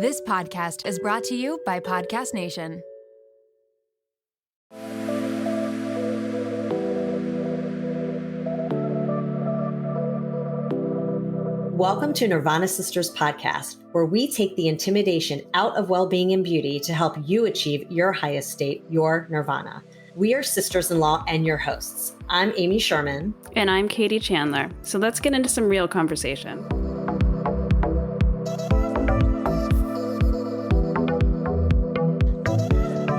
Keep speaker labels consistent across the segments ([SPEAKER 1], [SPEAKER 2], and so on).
[SPEAKER 1] This podcast is brought to you by Podcast Nation.
[SPEAKER 2] Welcome to Nirvana Sisters Podcast, where we take the intimidation out of well-being and beauty to help you achieve your highest state, your nirvana. We are sisters-in-law and your hosts. I'm Amy Sherman.
[SPEAKER 3] And I'm Katie Chandler. So let's get into some real conversation.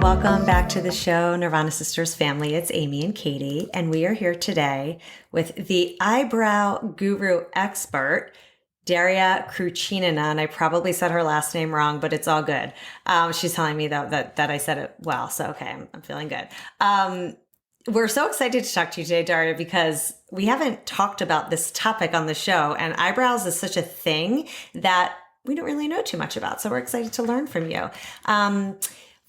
[SPEAKER 2] Welcome back to the show, Nirvana Sisters family. It's Amy and Katie, and we are here today with the eyebrow guru expert, Daria Kruchinina, and I probably said her last name wrong, but it's all good. She's telling me that I said it well, so okay, I'm feeling good. We're so excited to talk to you today, Daria, because we haven't talked about this topic on the show, and eyebrows is such a thing that we don't really know too much about, so we're excited to learn from you.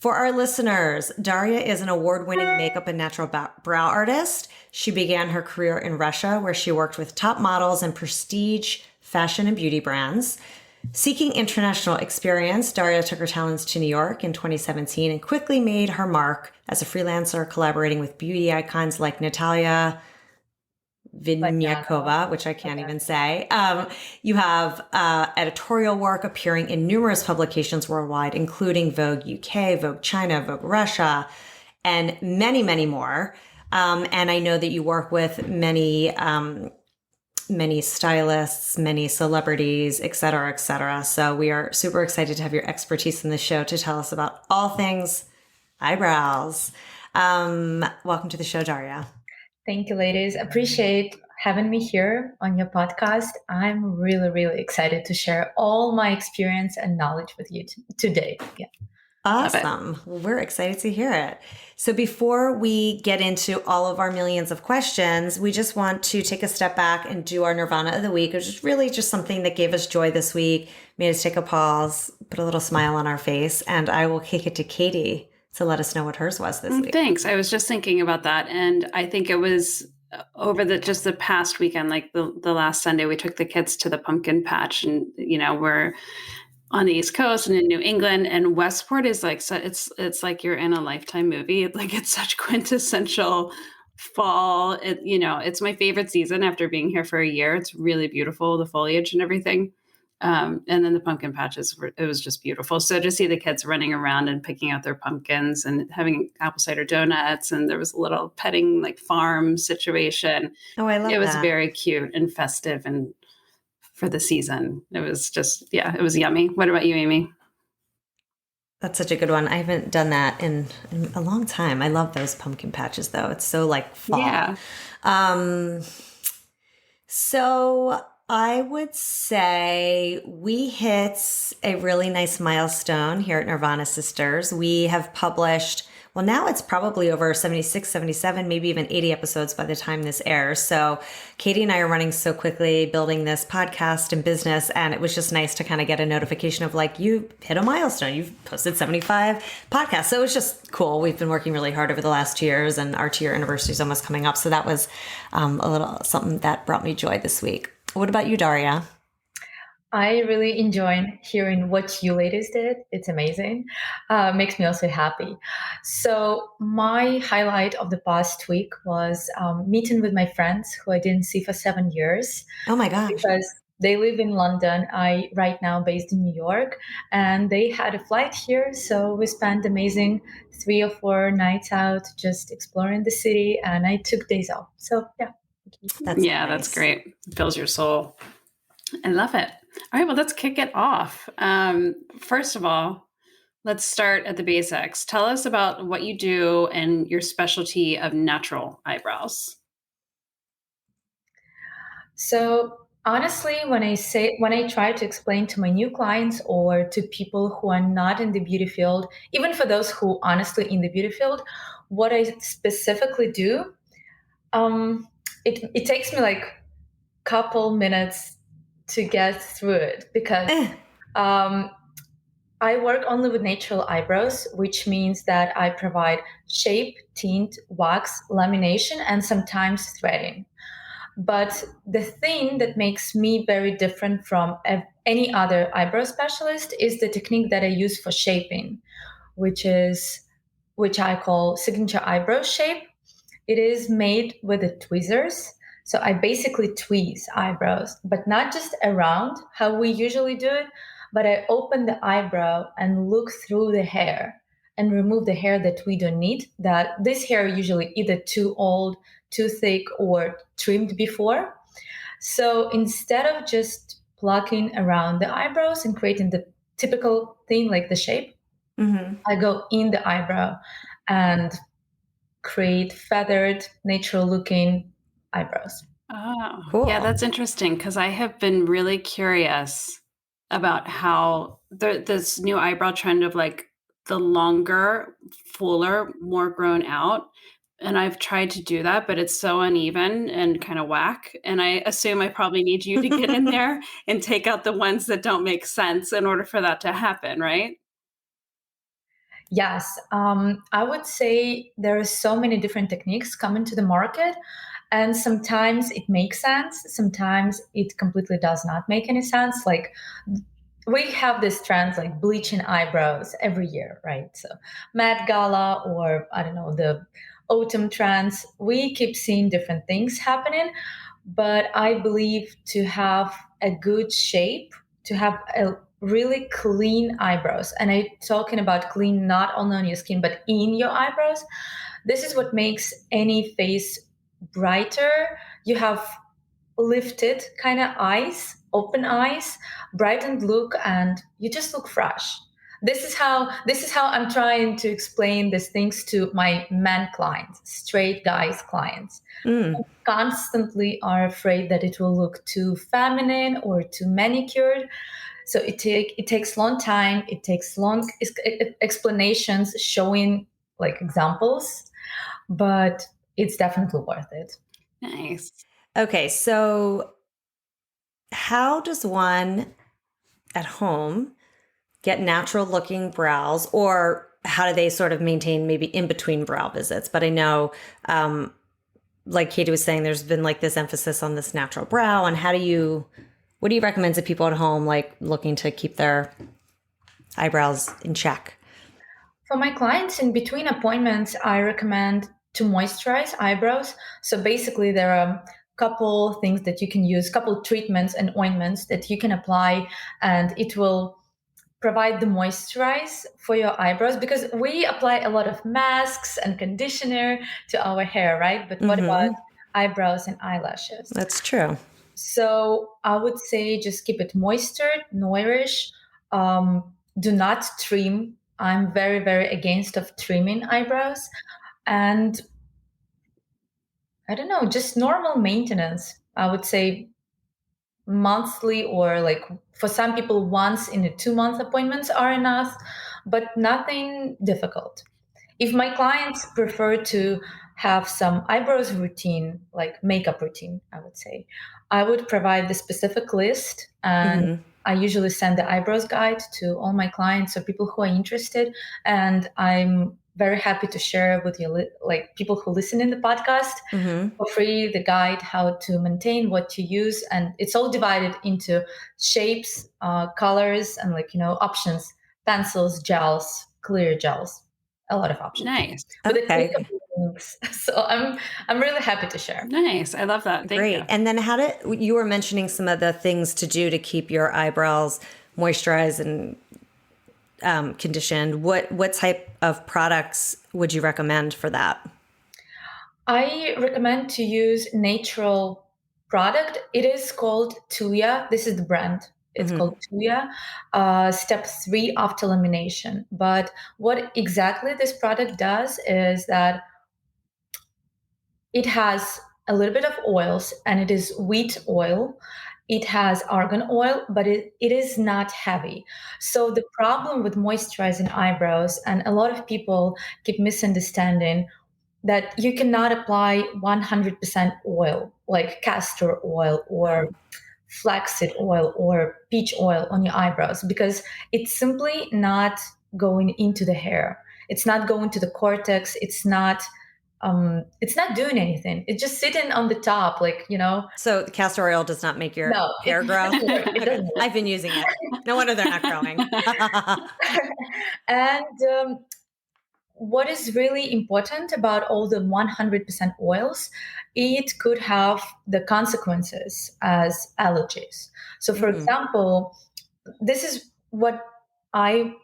[SPEAKER 2] For our listeners, Daria is an award-winning makeup and natural brow artist. She began her career in Russia, where she worked with top models and prestige fashion and beauty brands. Seeking international experience, Daria took her talents to New York in 2017 and quickly made her mark as a freelancer, collaborating with beauty icons like Natalia Vinayakova, which I can't even say. You have editorial work appearing in numerous publications worldwide, including Vogue UK, Vogue China, Vogue Russia, and many, many more. And I know that you work with many stylists, many celebrities, et cetera, et cetera. So we are super excited to have your expertise in the show to tell us about all things eyebrows. Welcome to the show, Daria.
[SPEAKER 4] Thank you, ladies. Appreciate having me here on your podcast. I'm really, really excited to share all my experience and knowledge with you today. Yeah.
[SPEAKER 2] Awesome. Well, we're excited to hear it. So before we get into all of our millions of questions, we just want to take a step back and do our Nirvana of the week, which is really just something that gave us joy this week, made us take a pause, put a little smile on our face, and I will kick it to Katie to let us know what hers was this week.
[SPEAKER 3] Thanks. I was just thinking about that. And I think it was over the past weekend, like the last Sunday, we took the kids to the pumpkin patch, and, we're on the East Coast and in New England, and Westport is like, so it's like you're in a Lifetime movie. Like, it's such quintessential fall. It's my favorite season after being here for a year. It's really beautiful, the foliage and everything. And then the pumpkin patches, it was just beautiful. So to see the kids running around and picking out their pumpkins and having apple cider donuts, and there was a little petting like farm situation.
[SPEAKER 2] Oh, I love that.
[SPEAKER 3] It was very cute and festive, and for the season, it was just, it was yummy. What about you, Amy?
[SPEAKER 2] That's such a good one. I haven't done that in a long time. I love those pumpkin patches, though. It's so like fall.
[SPEAKER 3] Yeah.
[SPEAKER 2] So I would say we hit a really nice milestone here at Nirvana Sisters. We have published, well, now it's probably over 76, 77, maybe even 80 episodes by the time this airs. So Katie and I are running so quickly building this podcast and business, and it was just nice to kind of get a notification of like, you hit a milestone. You've posted 75 podcasts. So it was just cool. We've been working really hard over the last 2 years, and our 2-year anniversary is almost coming up. So that was a little something that brought me joy this week. What about you, Daria?
[SPEAKER 4] I really enjoy hearing what you ladies did. It's amazing. Makes me also happy. So my highlight of the past week was meeting with my friends who I didn't see for 7 years.
[SPEAKER 2] Oh my gosh.
[SPEAKER 4] Because they live in London. I right now based in New York, and they had a flight here. So we spent amazing 3 or 4 nights out just exploring the city, and I took days off. So yeah.
[SPEAKER 2] That's nice.
[SPEAKER 3] That's great. It fills your soul. I love it. All right, well, let's kick it off. First of all, let's start at the basics. Tell us about what you do and your specialty of natural eyebrows.
[SPEAKER 4] So honestly, when I try to explain to my new clients or to people who are not in the beauty field, even for those who honestly in the beauty field, what I specifically do, it takes me like a couple minutes to get through it because I work only with natural eyebrows, which means that I provide shape, tint, wax, lamination, and sometimes threading. But the thing that makes me very different from any other eyebrow specialist is the technique that I use for shaping, which I call signature eyebrow shape. It is made with the tweezers. So I basically tweeze eyebrows, but not just around how we usually do it, but I open the eyebrow and look through the hair and remove the hair that we don't need. That this hair usually either too old, too thick, or trimmed before. So instead of just plucking around the eyebrows and creating the typical thing like the shape, I go in the eyebrow and create feathered, natural looking eyebrows.
[SPEAKER 3] Oh,
[SPEAKER 2] Cool.
[SPEAKER 3] yeah, that's interesting because I have been really curious about how this new eyebrow trend of like the longer, fuller, more grown out. And I've tried to do that, but it's so uneven and kind of whack. And I assume I probably need you to get in there and take out the ones that don't make sense in order for that to happen, right?
[SPEAKER 4] Yes, I would say there are so many different techniques coming to the market, and sometimes it makes sense, sometimes it completely does not make any sense. Like we have this trend like bleaching eyebrows every year, right? So Met Gala or I don't know, the autumn trends, we keep seeing different things happening. But I believe to have a good shape, to have a really clean eyebrows, and I'm talking about clean not only on your skin, but in your eyebrows, this is what makes any face brighter. You have lifted kind of eyes, open eyes, brightened look, and you just look fresh. This is how I'm trying to explain these things to my men clients, straight guys clients.
[SPEAKER 2] Mm.
[SPEAKER 4] Constantly are afraid that it will look too feminine or too manicured. So it takes long time. It takes long explanations, showing like examples, but it's definitely worth it.
[SPEAKER 3] Nice.
[SPEAKER 2] Okay, so how does one at home get natural looking brows, or how do they sort of maintain maybe in between brow visits? But I know, like Katie was saying, there's been like this emphasis on this natural brow. And what do you recommend to people at home, like looking to keep their eyebrows in check?
[SPEAKER 4] For my clients, in between appointments, I recommend to moisturize eyebrows. So basically, there are a couple things that you can use, couple treatments and ointments that you can apply, and it will provide the moisturize for your eyebrows, because we apply a lot of masks and conditioner to our hair, right? But what about eyebrows and eyelashes?
[SPEAKER 2] That's true.
[SPEAKER 4] So I would say just keep it moisture, nourish. Do not trim. I'm very, very against of trimming eyebrows. And I don't know, just normal maintenance. I would say monthly, or like for some people once in a 2 month appointments are enough, but nothing difficult. If my clients prefer to have some eyebrows routine, like makeup routine, I would say I would provide the specific list, and I usually send the eyebrows guide to all my clients or people who are interested. And I'm very happy to share with you, like people who listen in the podcast, for free, the guide how to maintain, what to use, and it's all divided into shapes, colors, and options: pencils, gels, clear gels, a lot of options.
[SPEAKER 3] Nice.
[SPEAKER 4] With a
[SPEAKER 2] Okay.
[SPEAKER 4] click of links. So I'm really happy to share.
[SPEAKER 3] Nice. I love that. Thank
[SPEAKER 2] Great.
[SPEAKER 3] you.
[SPEAKER 2] And then you were mentioning some of the things to do to keep your eyebrows moisturized and conditioned. What type of products would you recommend for that?
[SPEAKER 4] I recommend to use natural product. It is called Tuya. This is the brand. It's called Tuya. Step 3 after lamination. But what exactly this product does is that it has a little bit of oils, and it is wheat oil. It has argan oil, but it is not heavy. So the problem with moisturizing eyebrows, and a lot of people keep misunderstanding that you cannot apply 100% oil, like castor oil or flaxseed oil or peach oil on your eyebrows, because it's simply not going into the hair. It's not going to the cortex. It's not it's not doing anything. It's just sitting on the top, like,
[SPEAKER 2] So the castor oil does not make your
[SPEAKER 4] No,
[SPEAKER 2] hair grow?
[SPEAKER 4] it doesn't work.
[SPEAKER 2] I've been using it. No wonder they're not growing.
[SPEAKER 4] And what is really important about all the 100% oils, it could have the consequences as allergies. So, for example, this is what I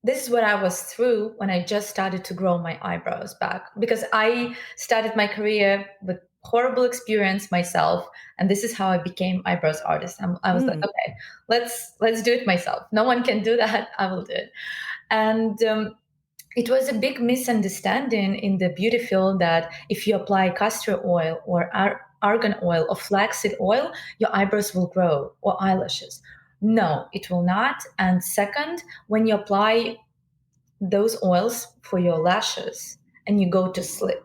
[SPEAKER 4] was through when I just started to grow my eyebrows back, because I started my career with horrible experience myself, and this is how I became eyebrows artist. I was like, okay, let's do it myself. No one can do that. I will do it. And it was a big misunderstanding in the beauty field that if you apply castor oil or argan oil or flaxseed oil, your eyebrows will grow, or eyelashes. No, it will not. And second, when you apply those oils for your lashes and you go to sleep,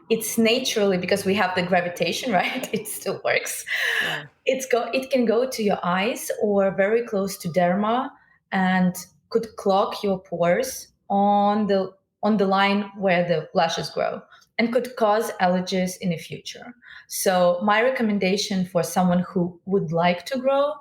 [SPEAKER 4] it's naturally, because we have the gravitation, right? It still works. Yeah. It can go to your eyes or very close to derma and could clog your pores on the line where the lashes grow and could cause allergies in the future. So my recommendation for someone who would like to grow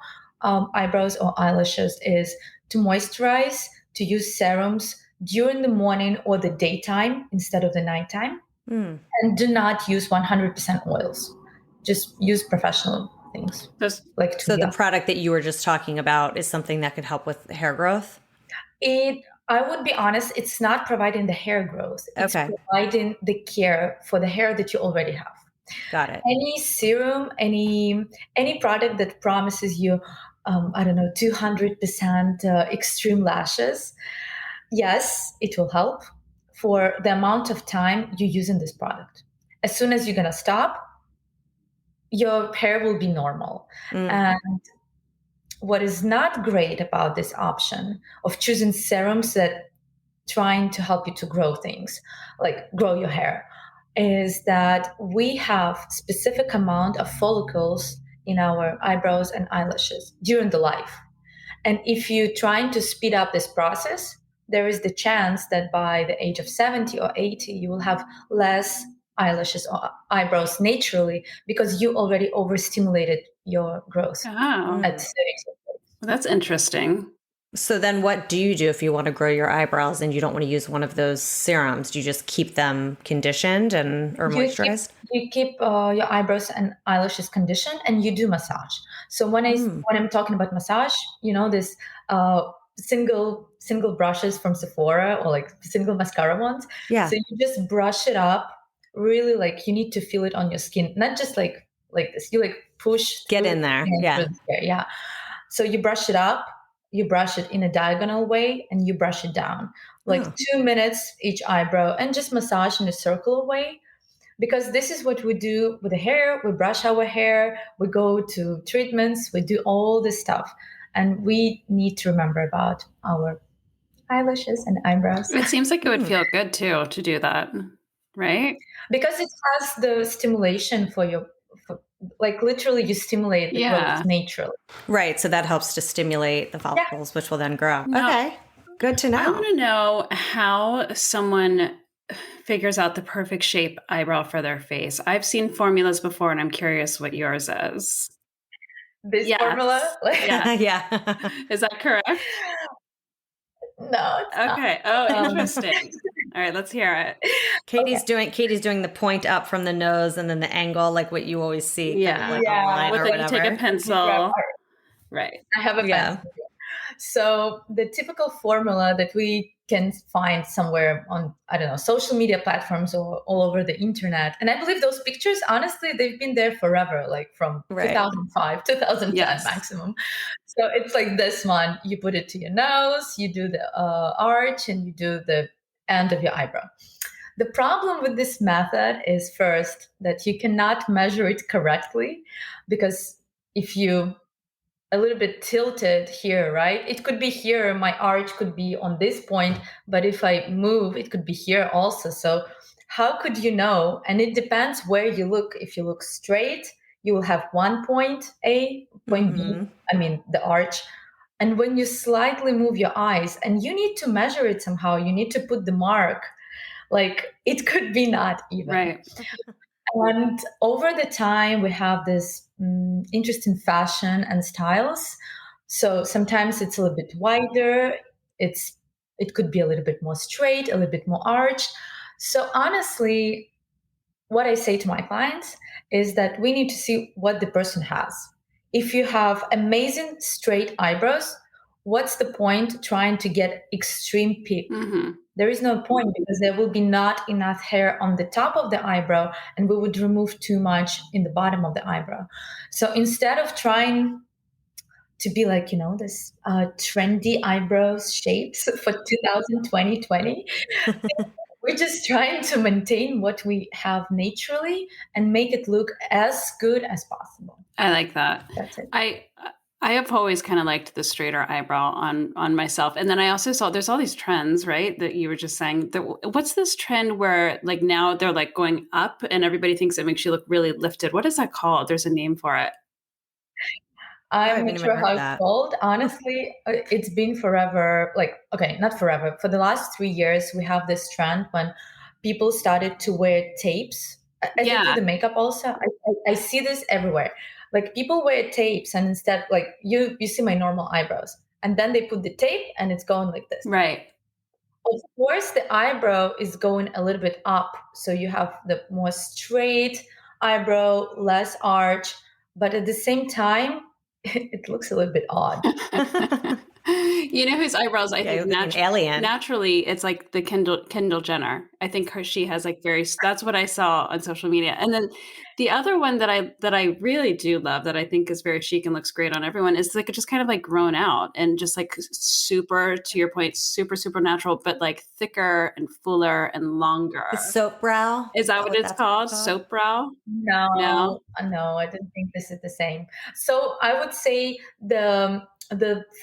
[SPEAKER 4] eyebrows or eyelashes is to moisturize, to use serums during the morning or the daytime instead of the nighttime. And do not use 100% oils. Just use professional things.
[SPEAKER 2] So the product that you were just talking about is something that could help with hair growth?
[SPEAKER 4] I would be honest, it's not providing the hair growth. It's providing the care for the hair that you already have.
[SPEAKER 2] Got it.
[SPEAKER 4] Any serum, any product that promises you, 200% extreme lashes, yes, it will help for the amount of time you're using this product. As soon as you're going to stop, your hair will be normal. And what is not great about this option of choosing serums that trying to help you to grow things, like grow your hair, is that we have specific amount of follicles in our eyebrows and eyelashes during the life. And if you're trying to speed up this process, there is the chance that by the age of 70 or 80, you will have less eyelashes or eyebrows naturally because you already overstimulated your growth at 30.
[SPEAKER 3] That's interesting.
[SPEAKER 2] So then what do you do if you want to grow your eyebrows and you don't want to use one of those serums? Do you just keep them conditioned or moisturized?
[SPEAKER 4] You keep your eyebrows and eyelashes conditioned, and you do massage. So when I'm talking about massage, this single brushes from Sephora or like single mascara ones.
[SPEAKER 2] Yeah.
[SPEAKER 4] So you just brush it up really, like you need to feel it on your skin, not just like this. You like push.
[SPEAKER 2] Get in there. Yeah.
[SPEAKER 4] Yeah. So you brush it up. You brush it in a diagonal way and you brush it down, like 2 minutes each eyebrow, and just massage in a circular way. Because this is what we do with the hair. We brush our hair, we go to treatments, we do all this stuff. And we need to remember about our eyelashes and eyebrows.
[SPEAKER 3] It seems like it would feel good too to do that, right?
[SPEAKER 4] Because it has the stimulation like literally you stimulate the growth naturally.
[SPEAKER 2] Right. So that helps to stimulate the follicles, which will then grow.
[SPEAKER 3] Now,
[SPEAKER 2] okay. Good to know.
[SPEAKER 3] I want to know how someone figures out the perfect shape eyebrow for their face. I've seen formulas before and I'm curious what yours is.
[SPEAKER 4] This formula?
[SPEAKER 2] Yeah.
[SPEAKER 3] Is that correct?
[SPEAKER 4] No, it's
[SPEAKER 3] okay.
[SPEAKER 4] not.
[SPEAKER 3] Oh, interesting. All right, let's hear it.
[SPEAKER 2] Katie's doing the point up from the nose and then the angle, like what you always see.
[SPEAKER 3] Yeah.
[SPEAKER 2] Online
[SPEAKER 3] with
[SPEAKER 2] or
[SPEAKER 3] you
[SPEAKER 2] whatever.
[SPEAKER 3] take a pencil. Right.
[SPEAKER 4] I have a pencil. So the typical formula that we can find somewhere on, social media platforms or all over the internet. And I believe those pictures, honestly, they've been there forever, like from 2005, 2010 maximum. So it's like this one, you put it to your nose, you do the arch, and you do the end of your eyebrow. The problem with this method is first that you cannot measure it correctly, because if you a little bit tilted here, right? It could be here. My arch could be on this point, but if I move, it could be here also. So how could you know? And it depends where you look. If you look straight, you will have one point A, point B, the arch. And when you slightly move your eyes, and you need to measure it somehow, you need to put the mark Like it could be not even.
[SPEAKER 3] Right.
[SPEAKER 4] And over the time, we have this interest in fashion and styles. So sometimes it's a little bit wider. It could be a little bit more straight, a little bit more arched. So honestly, what I say to my clients is that we need to see what the person has. If you have amazing straight eyebrows, what's the point trying to get extreme peak?
[SPEAKER 3] Mm-hmm.
[SPEAKER 4] There is no point because there will be not enough hair on the top of the eyebrow and we would remove too much in the bottom of the eyebrow. So instead of trying to be like, this trendy eyebrows shapes for 2020, we're just trying to maintain what we have naturally and make it look as good as possible.
[SPEAKER 3] I like that.
[SPEAKER 4] That's it.
[SPEAKER 3] I have always kind of liked the straighter eyebrow on myself. And then I also saw there's all these trends, right? That you were just saying. What's this trend where like now they're like going up and everybody thinks it makes you look really lifted? What is that called? There's a name for it.
[SPEAKER 4] I'm not sure how it's called. Honestly, it's been forever. Like, okay, not forever. For the last 3 years, we have this trend when people started to wear tapes. I think with the makeup also. I see this everywhere. Like people wear tapes and instead, like you see my normal eyebrows, and then they put the tape and it's going like this.
[SPEAKER 3] Right.
[SPEAKER 4] Of course, the eyebrow is going a little bit up, so you have the more straight eyebrow, less arch, but at the same time, it looks a little bit odd.
[SPEAKER 3] You know whose eyebrows I think
[SPEAKER 2] like alien.
[SPEAKER 3] Naturally it's like the Kendall Jenner. I think she has like that's what I saw on social media. And then the other one that I really do love that I think is very chic and looks great on everyone is like just kind of like grown out and just like super, to your point, super natural, but like thicker and fuller and longer.
[SPEAKER 2] The soap brow?
[SPEAKER 3] Is that what it's called? Soap brow?
[SPEAKER 4] No, I didn't think this is the same. So I would say the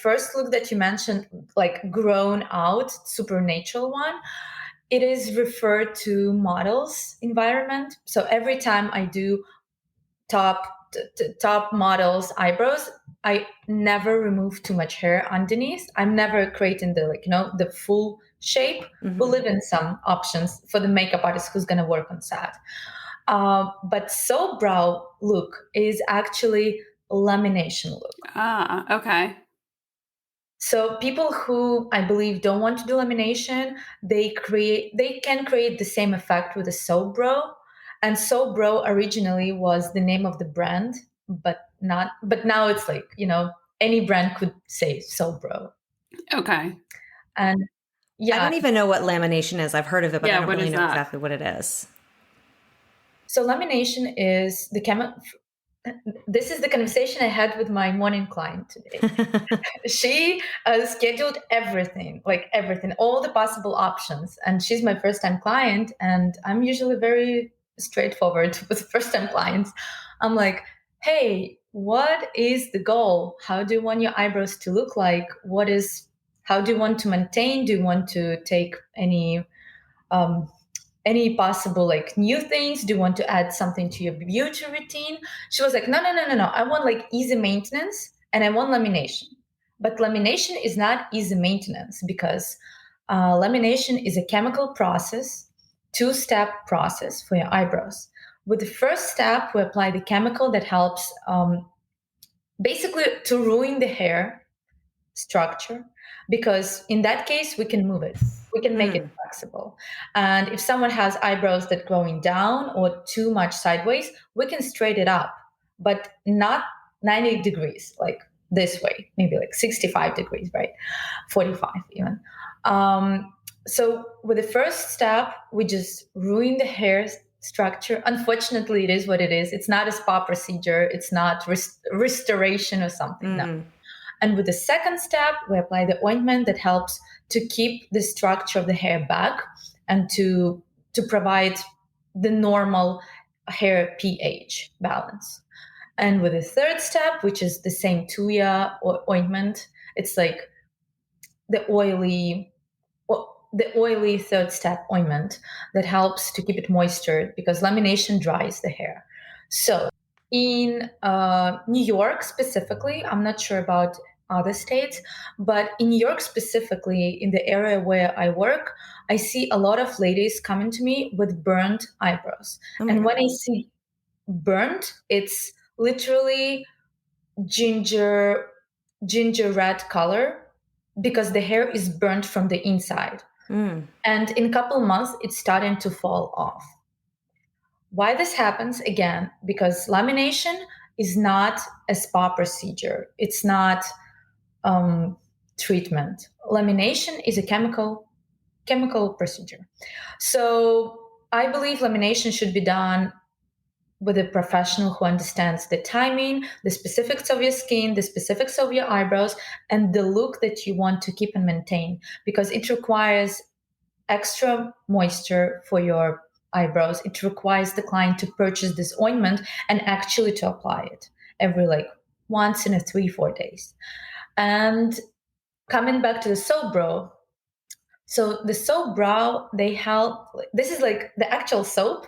[SPEAKER 4] first look that you mentioned, like grown out, supernatural one, it is referred to models environment. So every time I do top models eyebrows, I never remove too much hair underneath. I'm never creating the full shape.
[SPEAKER 2] Mm-hmm.
[SPEAKER 4] We'll leave in some options for the makeup artist who's going to work on set. But soap brow look is actually lamination look.
[SPEAKER 3] Ah, okay.
[SPEAKER 4] So people who I believe don't want to do lamination, they can create the same effect with a soap brow. And soap brow originally was the name of the brand, but now it's like, any brand could say soap brow.
[SPEAKER 3] Okay.
[SPEAKER 4] And yeah.
[SPEAKER 2] I don't even know what lamination is. I've heard of it, but I don't really know exactly what it is.
[SPEAKER 4] So lamination is this is the conversation I had with my morning client today. She scheduled everything, all the possible options. And she's my first-time client. And I'm usually very straightforward with first-time clients. I'm like, hey, what is the goal? How do you want your eyebrows to look like? How do you want to maintain? Do you want to take any possible new things? Do you want to add something to your beauty routine? She was like, no. I want easy maintenance and I want lamination. But lamination is not easy maintenance because lamination is a chemical process, 2-step process for your eyebrows. With the first step, we apply the chemical that helps basically to ruin the hair structure, because in that case, we can move it. We can make it flexible. And if someone has eyebrows that going down or too much sideways, we can straighten it up, but not 90 degrees, like this way, maybe 65 degrees, right? 45 even. So with the first step, we just ruin the hair structure. Unfortunately, it is what it is. It's not a spa procedure. It's not restoration or something. No. And with the second step, we apply the ointment that helps to keep the structure of the hair back and to provide the normal hair pH balance. And with the third step, which is the same Tuya ointment, it's like the oily third step ointment that helps to keep it moisture because lamination dries the hair. So in New York specifically, I'm not sure about other states. But in New York specifically, in the area where I work, I see a lot of ladies coming to me with burnt eyebrows.
[SPEAKER 2] Oh my
[SPEAKER 4] And when
[SPEAKER 2] God.
[SPEAKER 4] I see burnt, it's literally ginger red color because the hair is burnt from the inside.
[SPEAKER 2] Mm.
[SPEAKER 4] And in a couple months, it's starting to fall off. Why this happens? Again, because lamination is not a spa procedure. It's not treatment. Lamination is a chemical procedure. So I believe lamination should be done with a professional who understands the timing, the specifics of your skin, the specifics of your eyebrows, and the look that you want to keep and maintain, because it requires extra moisture for your eyebrows. It requires the client to purchase this ointment and actually to apply it every once in a 3-4 days. And coming back to the soap brow. So the soap brow, they help. This is like the actual soap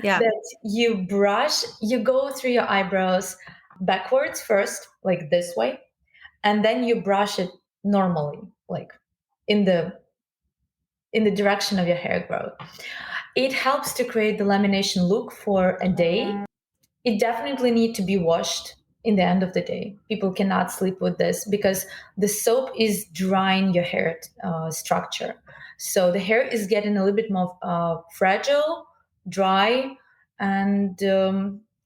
[SPEAKER 4] that you brush. You go through your eyebrows backwards first, like this way, and then you brush it normally, like in the direction of your hair growth. It helps to create the lamination look for a day. It definitely needs to be washed in the end of the day. People cannot sleep with this because the soap is drying your hair structure. So the hair is getting a little bit more fragile, dry, and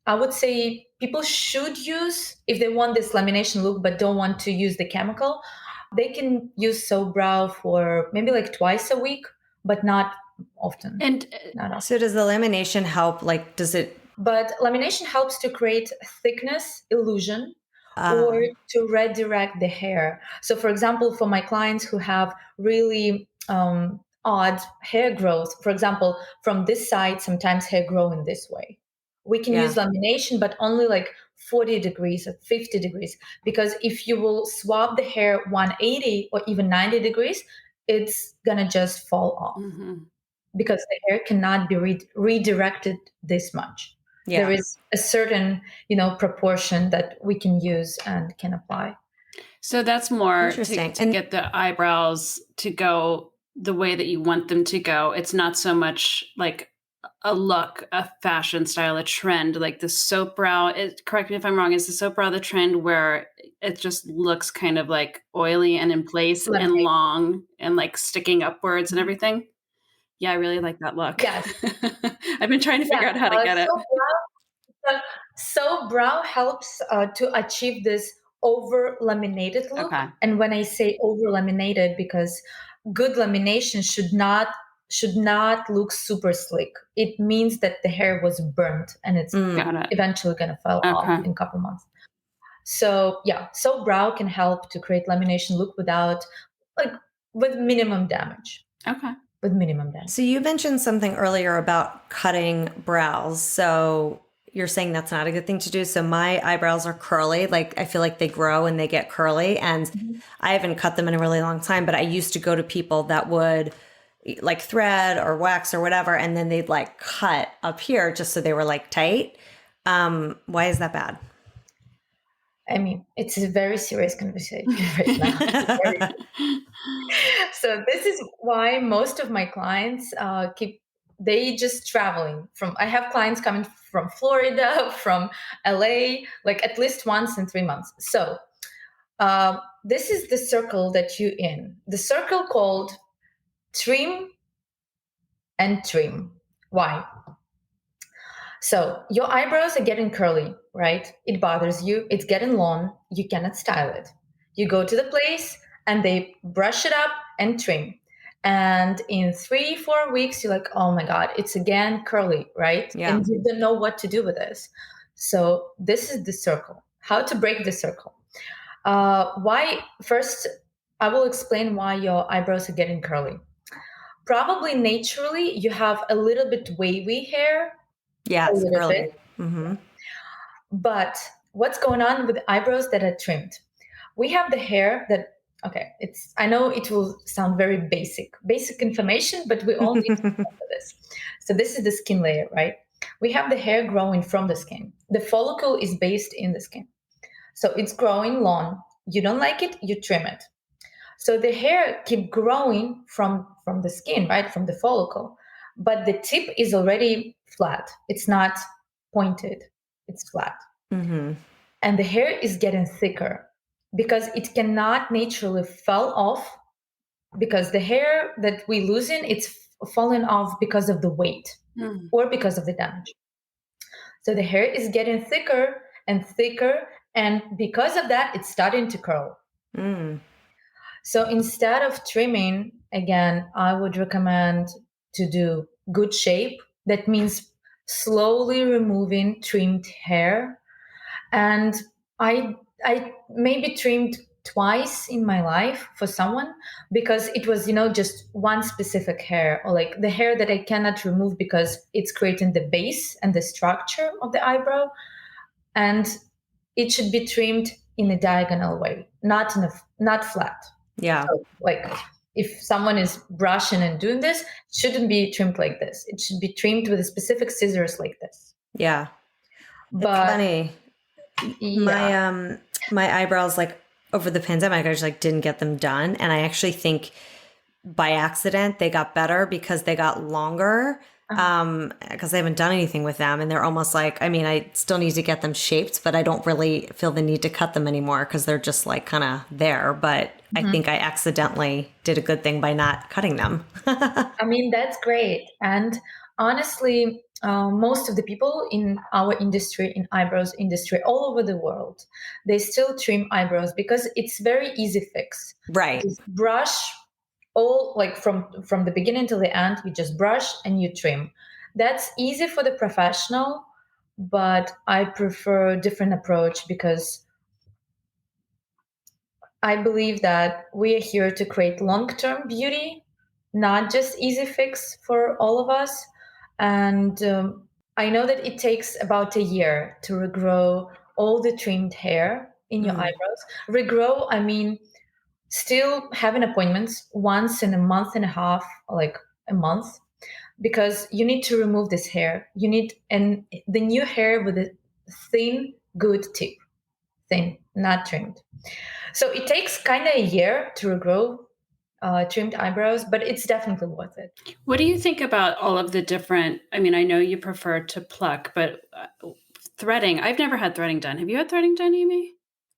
[SPEAKER 4] I would say people should use, if they want this lamination look but don't want to use the chemical, they can use soap brow for maybe like twice a week, but not often.
[SPEAKER 3] And
[SPEAKER 4] not often.
[SPEAKER 2] So does the lamination help? Like, does it?
[SPEAKER 4] But lamination helps to create thickness illusion or to redirect the hair. So, for example, for my clients who have really odd hair growth, for example, from this side, sometimes hair grow in this way. We can use lamination, but only like 40 degrees or 50 degrees. Because if you will swap the hair 180 or even 90 degrees, it's going to just fall off. Because the hair cannot be redirected this much.
[SPEAKER 2] Yeah.
[SPEAKER 4] There is a certain, proportion that we can use and can apply.
[SPEAKER 3] So that's more to get the eyebrows to go the way that you want them to go. It's not so much like a look, a fashion style, a trend, like the soap brow. Correct me if I'm wrong. Is the soap brow the trend where it just looks kind of like oily and in place and long and like sticking upwards and everything? Yeah, I really like that look.
[SPEAKER 4] Yes.
[SPEAKER 3] I've been trying to figure out how to get it.
[SPEAKER 4] Soap brow helps to achieve this over laminated look.
[SPEAKER 3] Okay.
[SPEAKER 4] And when I say over laminated, because good lamination should not look super slick. It means that the hair was burnt and it's eventually going to fall off in a couple months. So soap brow can help to create lamination look with minimum damage.
[SPEAKER 3] Okay.
[SPEAKER 4] With minimum damage.
[SPEAKER 2] So you mentioned something earlier about cutting brows. So you're saying that's not a good thing to do. So my eyebrows are curly. Like I feel like they grow and they get curly, and I haven't cut them in a really long time, but I used to go to people that would like thread or wax or whatever, and then they'd like cut up here just so they were like tight. Why is that bad?
[SPEAKER 4] I mean, it's a very serious conversation right now. So this is why most of my clients they just traveling from. I have clients coming from Florida, from LA, like at least once in 3 months. So this is the circle that you're in. The circle called trim and trim. Why? So your eyebrows are getting curly, right? It bothers you. It's getting long. You cannot style it. You go to the place and they brush it up and trim. And in 3-4 weeks, you're like, oh my God, it's again curly, right?
[SPEAKER 2] Yeah.
[SPEAKER 4] And you don't know what to do with this. So this is the circle. How to break the circle. Why? First, I will explain why your eyebrows are getting curly. Probably naturally, you have a little bit wavy hair.
[SPEAKER 2] Yeah, it's curly.
[SPEAKER 4] But what's going on with eyebrows that are trimmed? We have the hair that, I know it will sound very basic information, but we all need to remember this. So this is the skin layer, right? We have the hair growing from the skin. The follicle is based in the skin. So it's growing long. You don't like it, you trim it. So the hair keep growing from the skin, right? From the follicle. But the tip is already flat. It's not pointed. It's flat.
[SPEAKER 2] Mm-hmm.
[SPEAKER 4] And the hair is getting thicker because it cannot naturally fall off, because the hair that we loosen, it's falling off because of the weight or because of the damage. So the hair is getting thicker and thicker, and because of that, it's starting to curl. So instead of trimming, again, I would recommend to do good shape. That means slowly removing trimmed hair. And I maybe trimmed twice in my life for someone, because it was, just one specific hair, or like the hair that I cannot remove because it's creating the base and the structure of the eyebrow. And it should be trimmed in a diagonal way, not flat.
[SPEAKER 2] Yeah.
[SPEAKER 4] So, like, if someone is brushing and doing this, it shouldn't be trimmed like this. It should be trimmed with specific scissors like this.
[SPEAKER 2] Yeah.
[SPEAKER 4] But
[SPEAKER 2] it's funny.
[SPEAKER 4] Yeah.
[SPEAKER 2] My eyebrows, like over the pandemic, I just like didn't get them done. And I actually think by accident they got better because they got longer. Because I haven't done anything with them, and they're almost like, I mean, I still need to get them shaped, but I don't really feel the need to cut them anymore because they're just like kind of there. But I think I accidentally did a good thing by not cutting them.
[SPEAKER 4] I mean, that's great. And honestly, most of the people in our industry, in eyebrows industry, all over the world, they still trim eyebrows because it's very easy fix.
[SPEAKER 2] Right.
[SPEAKER 4] Just brush all, like from the beginning till the end, you just brush and you trim. That's easy for the professional, but I prefer a different approach because I believe that we are here to create long-term beauty, not just easy fix for all of us. And I know that it takes about a year to regrow all the trimmed hair in your eyebrows. Regrow, I mean, still having appointments once in a month and a half, like a month, because you need to remove this hair. You need the new hair with a thin, good tip, thin, not trimmed. So it takes kind of a year to regrow trimmed eyebrows, but it's definitely worth it.
[SPEAKER 3] What do you think about all of the different, I mean, I know you prefer to pluck, but threading, I've never had threading done. Have you had threading done, Amy?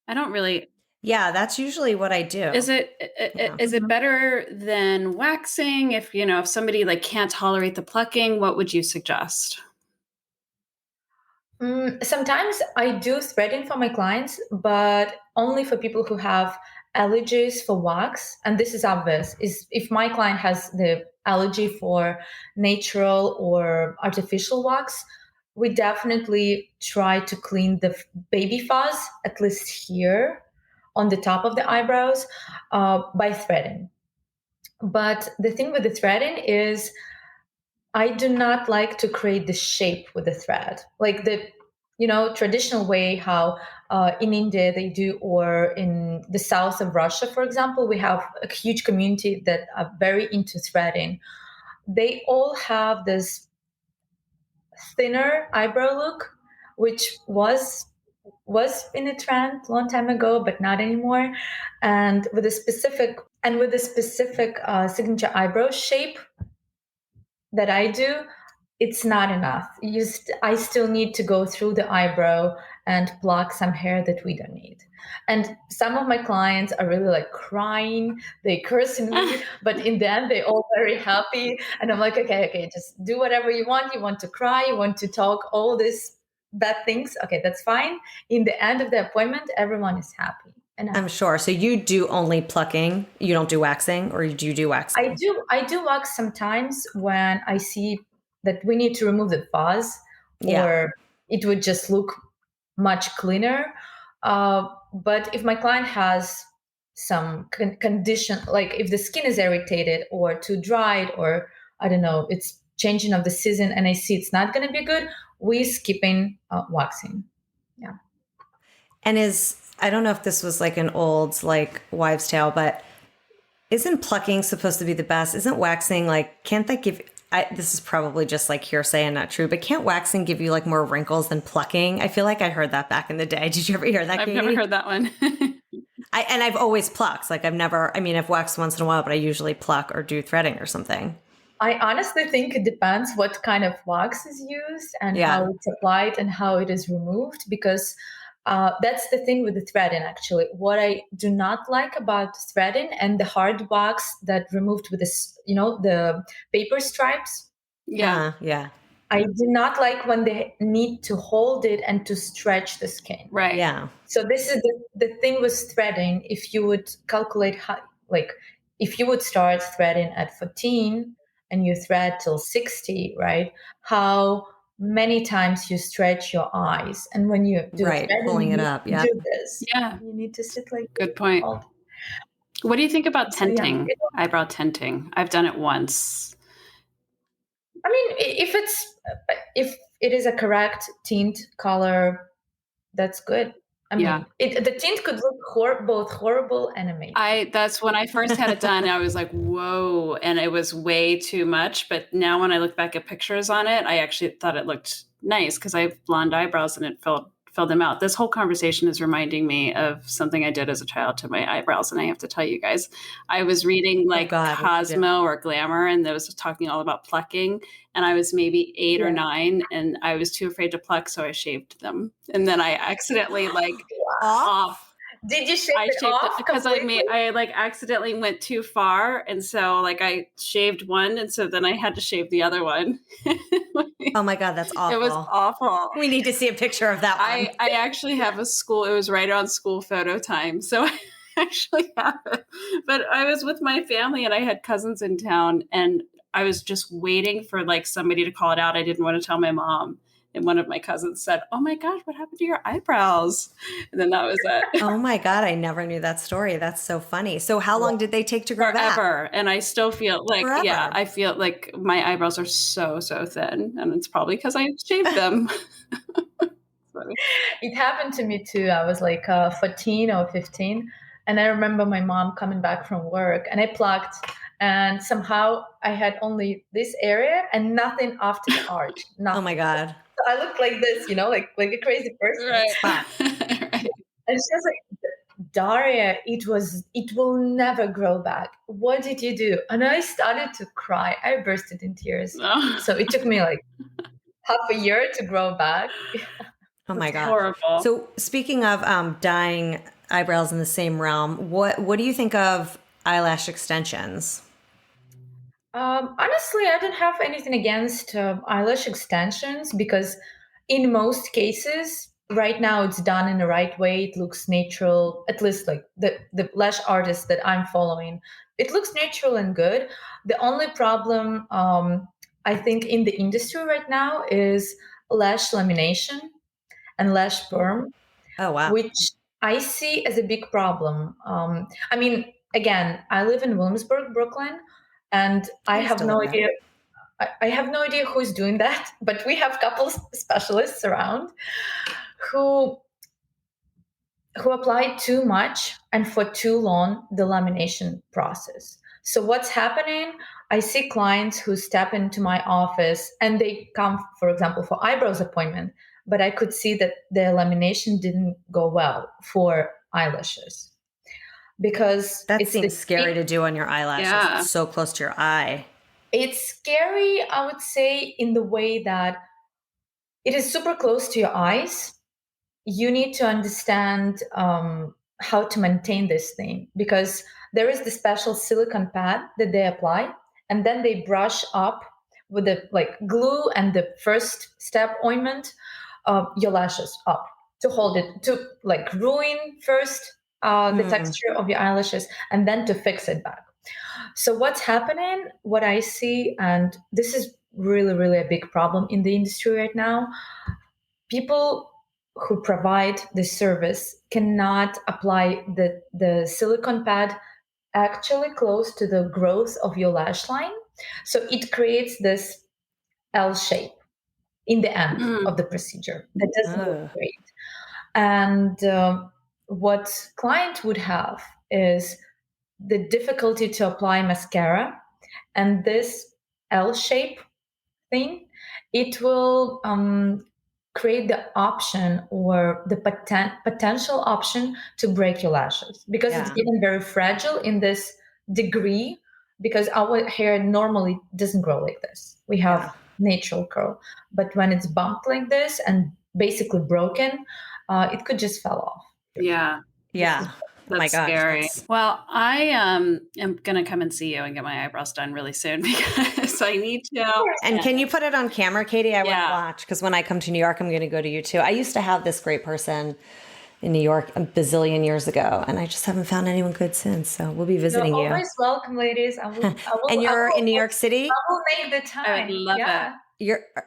[SPEAKER 3] I don't really.
[SPEAKER 2] Yeah, that's usually what I do.
[SPEAKER 3] Is it better than waxing? If somebody like can't tolerate the plucking, what would you suggest?
[SPEAKER 4] Sometimes I do threading for my clients, but only for people who have allergies for wax. And this is obvious. Is if my client has the allergy for natural or artificial wax, we definitely try to clean the baby fuzz, at least here on the top of the eyebrows, by threading. But the thing with the threading is I do not like to create the shape with the thread, like the traditional way how in India they do, or in the south of Russia, for example, we have a huge community that are very into threading. They all have this thinner eyebrow look, which was in a trend long time ago, but not anymore. And with a specific signature eyebrow shape that I do, it's not enough. I still need to go through the eyebrow and pluck some hair that we don't need. And some of my clients are really like crying, they cursing me, but in the end, they're all very happy. And I'm like, okay, just do whatever you want. You want to cry, you want to talk all these bad things. Okay, that's fine. In the end of the appointment, everyone is happy. And
[SPEAKER 2] I'm sure. So you do only plucking, you don't do waxing, or do you do waxing?
[SPEAKER 4] I do wax sometimes when I see that we need to remove the fuzz, or it would just look much cleaner. But if my client has some condition, like if the skin is irritated or too dried, or I don't know, it's changing of the season and I see it's not going to be good, we skipping waxing. Yeah.
[SPEAKER 2] And I don't know if this was like an old like wives' tale, but isn't plucking supposed to be the best? Isn't waxing like, can't that give, this is probably just like hearsay and not true, but can't waxing give you like more wrinkles than plucking? I feel like I heard that back in the day. Did you ever hear that, Katie?
[SPEAKER 3] I've never heard that one.
[SPEAKER 2] I've always plucked. Like I've waxed once in a while, but I usually pluck or do threading or something.
[SPEAKER 4] I honestly think it depends what kind of wax is used and
[SPEAKER 2] Yeah.
[SPEAKER 4] how it's applied and how it is removed, because that's the thing with the threading, actually. What I do not like about threading and the hard wax that removed with this, the paper stripes,
[SPEAKER 3] Yeah.
[SPEAKER 2] Yeah.
[SPEAKER 4] I do not like when they need to hold it and to stretch the skin.
[SPEAKER 3] Right.
[SPEAKER 2] Yeah.
[SPEAKER 4] So this is the thing with threading. If you would calculate if you would start threading at 14 and you thread till 60, right? How many times you stretch your eyes. And when you do
[SPEAKER 2] Right.
[SPEAKER 4] threading,
[SPEAKER 2] Pulling
[SPEAKER 4] you
[SPEAKER 2] it
[SPEAKER 4] need
[SPEAKER 2] up.
[SPEAKER 4] to
[SPEAKER 2] Yeah.
[SPEAKER 4] do this.
[SPEAKER 3] Yeah.
[SPEAKER 4] You need to sit like
[SPEAKER 3] Good point.
[SPEAKER 4] all-
[SPEAKER 3] What do you think about
[SPEAKER 4] So, yeah.
[SPEAKER 3] tinting? Eyebrow tinting. I've done it once.
[SPEAKER 4] I mean, if it is a correct tint color, that's good. I mean, the tint could look both horrible and amazing.
[SPEAKER 3] That's when I first had it done. I was like, whoa. And it was way too much. But now when I look back at pictures on it, I actually thought it looked nice because I have blonde eyebrows and it filled them out. This whole conversation is reminding me of something I did as a child to my eyebrows. And I have to tell you guys, I was reading Cosmo or Glamour, and they was talking all about plucking. And I was maybe 8 or 9, and I was too afraid to pluck, so I shaved them. And then I accidentally off.
[SPEAKER 4] Did you shave it off?
[SPEAKER 3] Because I accidentally went too far, and so I shaved one, and so then I had to shave the other one.
[SPEAKER 2] Oh my God, that's awful.
[SPEAKER 3] It was awful.
[SPEAKER 2] We need to see a picture of that one.
[SPEAKER 3] I actually have a school. It was right on school photo time, so I actually have it. But I was with my family, and I had cousins in town, and I was just waiting for somebody to call it out. I didn't want to tell my mom. And one of my cousins said, "Oh my gosh, what happened to your eyebrows?" And then that was it.
[SPEAKER 2] Oh my God, I never knew that story. That's so funny. So how long did they take to grow back?
[SPEAKER 3] Forever. And I still feel
[SPEAKER 2] Forever.
[SPEAKER 3] I feel like my eyebrows are so, so thin. And it's probably because I shaved them.
[SPEAKER 4] It happened to me too. I was 14 or 15. And I remember my mom coming back from work, and I plucked, and somehow I had only this area and nothing after the arch. Nothing.
[SPEAKER 2] Oh my God.
[SPEAKER 4] So I looked like this, like a crazy person.
[SPEAKER 3] Right.
[SPEAKER 4] Right. And she was like, "Daria, it will never grow back. What did you do?" And I started to cry. I bursted in tears.
[SPEAKER 3] Oh.
[SPEAKER 4] So it took me half a year to grow back.
[SPEAKER 2] Oh my God.
[SPEAKER 3] Horrible.
[SPEAKER 2] So speaking of dyeing eyebrows in the same realm, what do you think of eyelash extensions?
[SPEAKER 4] Honestly, I don't have anything against eyelash extensions, because in most cases, right now it's done in the right way. It looks natural, at least the lash artists that I'm following. It looks natural and good. The only problem, I think, in the industry right now is lash lamination and lash perm.
[SPEAKER 2] Oh, wow.
[SPEAKER 4] Which I see as a big problem. I mean, again, I live in Williamsburg, Brooklyn, and I have no idea. I have no idea who's doing that, but we have couple specialists around who apply too much and for too long the lamination process. So what's happening? I see clients who step into my office and they come, for example, for eyebrows appointment, but I could see that the lamination didn't go well for eyelashes, because
[SPEAKER 2] that seems scary to do on your eyelashes.
[SPEAKER 3] Yeah.
[SPEAKER 2] It's so close to your eye.
[SPEAKER 4] It's scary, I would say, in the way that it is super close to your eyes. You need to understand how to maintain this thing, because there is the special silicone pad that they apply, and then they brush up with the glue and the first step ointment your lashes up to hold it, to ruin first the texture of your eyelashes and then to fix it back. So what's happening, what I see, and this is really, really a big problem in the industry right now, people who provide this service cannot apply the silicone pad actually close to the growth of your lash line. So it creates this L shape in the end of the procedure. That doesn't look great. And what client would have is the difficulty to apply mascara, and this L shape thing, it will create the option or the potential option to break your lashes, because it's even very fragile in this degree, because our hair normally doesn't grow like this. We have natural curl, but when it's bumped like this and basically broken, it could just fall off.
[SPEAKER 2] Yeah.
[SPEAKER 3] That's scary. Well, I am going to come and see you and get my eyebrows done really soon because I need to.
[SPEAKER 2] And can you put it on camera, Katie? I want to watch, because when I come to New York, I'm going to go to you too. I used to have this great person in New York a bazillion years ago, and I just haven't found anyone good since. So we'll be visiting you.
[SPEAKER 4] Always welcome, ladies. I will,
[SPEAKER 2] and you're in New York City?
[SPEAKER 4] I will make the time.
[SPEAKER 3] I would love it.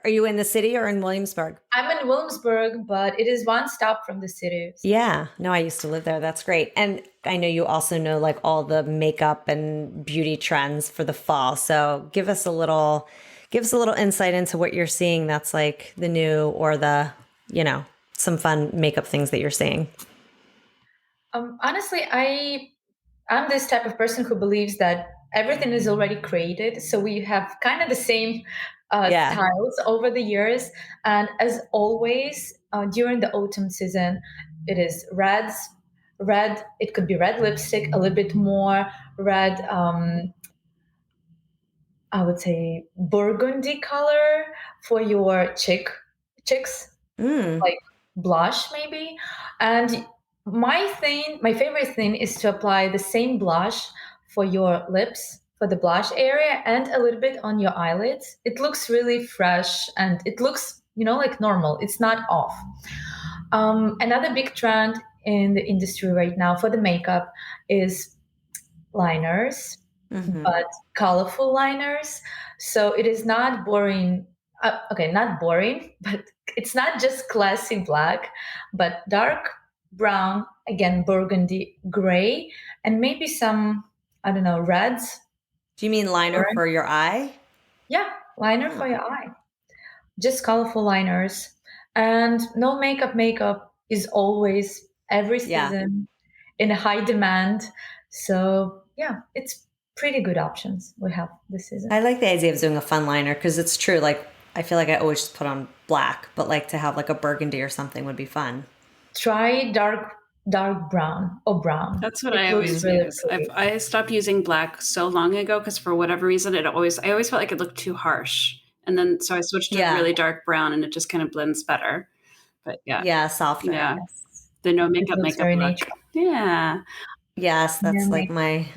[SPEAKER 2] Are you in the city or in Williamsburg?
[SPEAKER 4] I'm in Williamsburg, but it is one stop from the city. So.
[SPEAKER 2] Yeah. No, I used to live there. That's great. And I know you also know like all the makeup and beauty trends for the fall. So give us a little insight into what you're seeing that's like the new, or the, some fun makeup things that you're seeing.
[SPEAKER 4] Honestly, I'm this type of person who believes that everything is already created. So we have kind of the same styles over the years. And as always, during the autumn season, it is red. It could be red lipstick, a little bit more red, I would say burgundy color for your cheeks, like blush maybe. And my favorite thing is to apply the same blush for your lips, for the blush area, and a little bit on your eyelids. It looks really fresh and it looks, like normal. It's not off. Another big trend in the industry right now for the makeup is liners, but colorful liners. So it is not boring. Not boring, but it's not just classy black, but dark brown, again, burgundy, gray, and maybe some, I don't know, reds.
[SPEAKER 2] Do you mean liner for your eye?
[SPEAKER 4] Yeah, liner for your eye. Just colorful liners. And no makeup is always every season in a high demand. So yeah, it's pretty good options we have this season.
[SPEAKER 2] I like the idea of doing a fun liner, because it's true. Like, I feel like I always just put on black, but like to have like a burgundy or something would be fun.
[SPEAKER 4] Try dark brown or brown.
[SPEAKER 3] That's what I always use. I stopped using black so long ago because for whatever reason, I always felt like it looked too harsh. And then so I switched to really dark brown, and it just kind of blends better. But
[SPEAKER 2] softer.
[SPEAKER 3] Yeah, the no makeup look. Yeah.
[SPEAKER 2] Yes, that's like my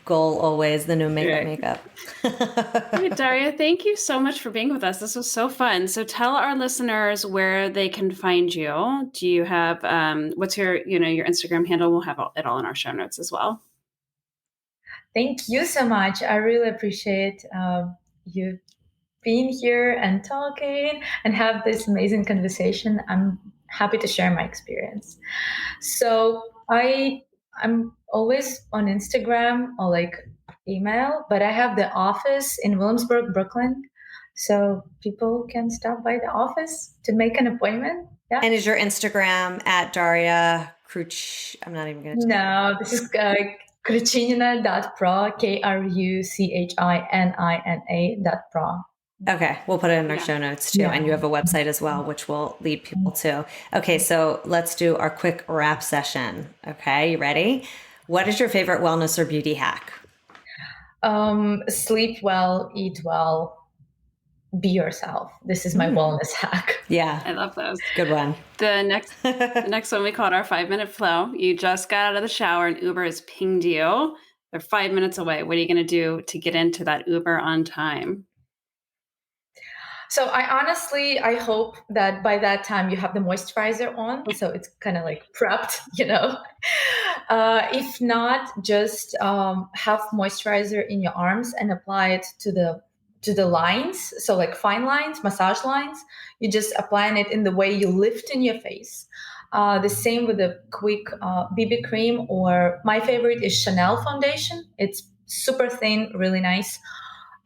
[SPEAKER 2] goal always, the no makeup.
[SPEAKER 3] Hey, Daria, thank you so much for being with us. This was so fun. So tell our listeners where they can find you. Do you have what's your your Instagram handle? We'll have it all in our show notes as well.
[SPEAKER 4] Thank you so much. I really appreciate you being here and talking and have this amazing conversation. I'm happy to share my experience. So I'm always on Instagram or like email, but I have the office in Williamsburg, Brooklyn. So people can stop by the office to make an appointment. Yeah.
[SPEAKER 2] And is your Instagram at Daria Kruch? I'm not even going to.
[SPEAKER 4] No, this is Kruchinina.pro, KRUCHININA.pro.
[SPEAKER 2] Okay, we'll put it in our show notes too. Yeah. And you have a website as well, which will lead people to. Okay, so let's do our quick wrap session. Okay, you ready? What is your favorite wellness or beauty hack?
[SPEAKER 4] Sleep well, eat well, be yourself. This is my wellness hack.
[SPEAKER 2] Yeah,
[SPEAKER 3] I love those.
[SPEAKER 2] Good one.
[SPEAKER 3] The next one we call it our 5-minute flow. You just got out of the shower and Uber has pinged you. They're 5 minutes away. What are you going to do to get into that Uber on time?
[SPEAKER 4] So I hope that by that time you have the moisturizer on, so it's kind of like prepped, If not, just have moisturizer in your arms and apply it to the lines. So like fine lines, massage lines, you just applying it in the way you lift in your face. The same with the quick BB cream, or my favorite is Chanel foundation. It's super thin, really nice.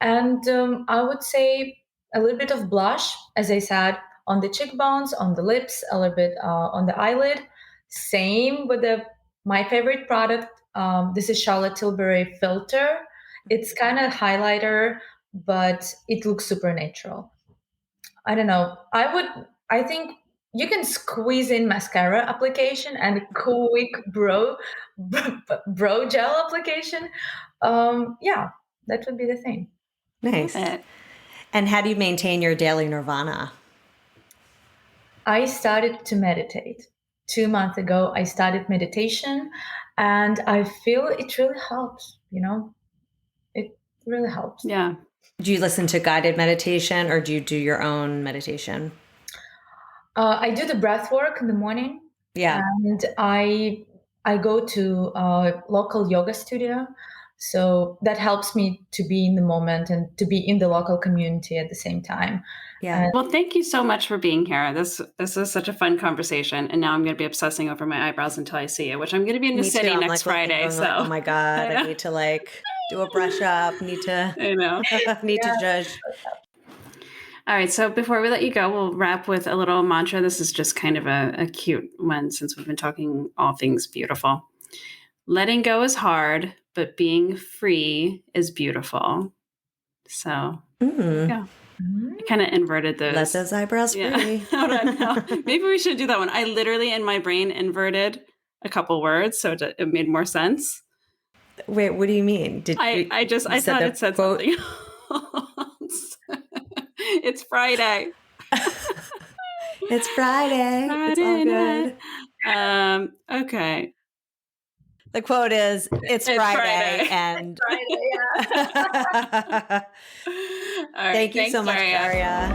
[SPEAKER 4] And I would say a little bit of blush, as I said, on the cheekbones, on the lips, a little bit on the eyelid. Same with my favorite product. This is Charlotte Tilbury Filter. It's kind of highlighter, but it looks super natural. I don't know. I would I think you can squeeze in mascara application and quick brow gel application. Yeah, that would be the thing.
[SPEAKER 2] Nice. And how do you maintain your daily nirvana?
[SPEAKER 4] I started to meditate 2 months ago. I started meditation, and I feel it really helps. It really helps.
[SPEAKER 3] Yeah.
[SPEAKER 2] Do you listen to guided meditation or do you do your own meditation?
[SPEAKER 4] I do the breath work in the morning.
[SPEAKER 2] Yeah.
[SPEAKER 4] And I go to a local yoga studio. So that helps me to be in the moment and to be in the local community at the same time.
[SPEAKER 2] Yeah.
[SPEAKER 3] Well, thank you so much for being here. This is such a fun conversation. And now I'm going to be obsessing over my eyebrows until I see it, which I'm going to be in the city next Friday. So,
[SPEAKER 2] oh my God, I need to do a brush up.
[SPEAKER 3] I know.
[SPEAKER 2] Need to judge.
[SPEAKER 3] All right. So before we let you go, we'll wrap with a little mantra. This is just kind of a cute one since we've been talking all things beautiful. Letting go is hard, but being free is beautiful. So, yeah. I kind of inverted those.
[SPEAKER 2] Let those eyebrows free.
[SPEAKER 3] Hold on. No. Maybe we should do that one. I literally in my brain inverted a couple words, so it made more sense.
[SPEAKER 2] Wait, what do you mean?
[SPEAKER 3] I thought it said
[SPEAKER 2] quote?
[SPEAKER 3] something else. It's Friday.
[SPEAKER 2] It's Friday. It's all good.
[SPEAKER 3] Okay.
[SPEAKER 2] The quote is, it's Friday. And
[SPEAKER 4] Friday, yeah.
[SPEAKER 2] Right, Thank you so much, Daria.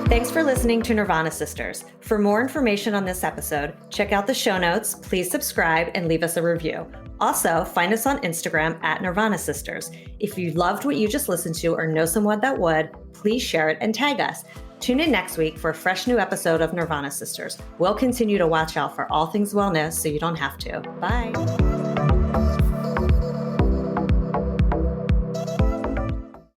[SPEAKER 2] Thanks for listening to Nirvana Sisters. For more information on this episode, check out the show notes, please subscribe, and leave us a review. Also, find us on Instagram at Nirvana Sisters. If you loved what you just listened to or know someone that would, please share it and tag us. Tune in next week for a fresh new episode of Nirvana Sisters. We'll continue to watch out for all things wellness so you don't have to. Bye.